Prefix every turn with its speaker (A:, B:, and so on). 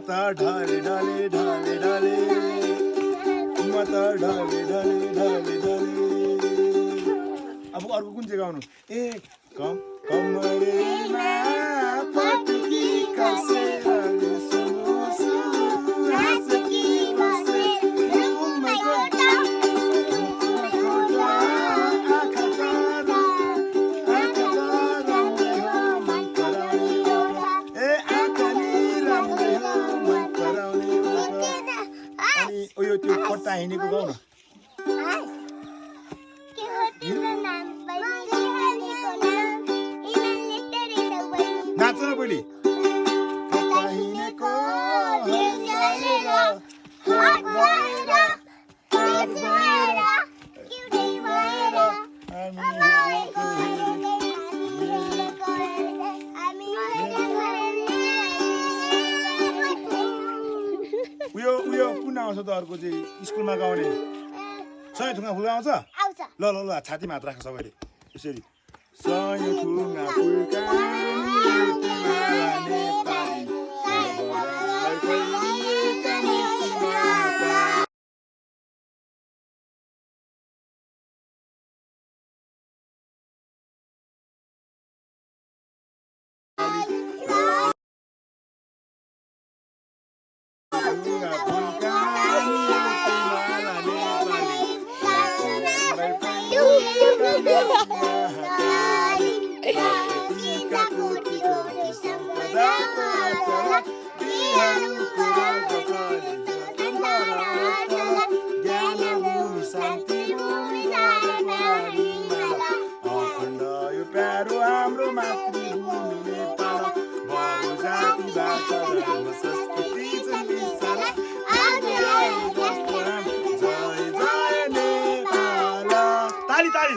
A: त ढले ढले ढले ढले म त ढले ढले ढले ढले अब अर्को कुन चाहिँ गाउनु ए कमरेमा पटुकी कसेर सुनो सुहास की बसे घुममा गोटा आँखा तारा रम्ने हो मन पराउने ए आँखा नि रम्ने हो मन पराउने अनि यो त्यो कट्टा हिँडेको गाउन नाच न पहिले उयो कुन आउँछ त अर्को चाहिँ स्कुलमा गाउने सय थुङ्गा फुल आउँछ ल ल ल छाती मात्र राख सबैले यसरी सय थुङ्गा फुलका प्यारो हाम्रो मातृभूमि नेपाल बहुजाति भाषा धर्म संस्कृति जय जय नेपाल ताली ताली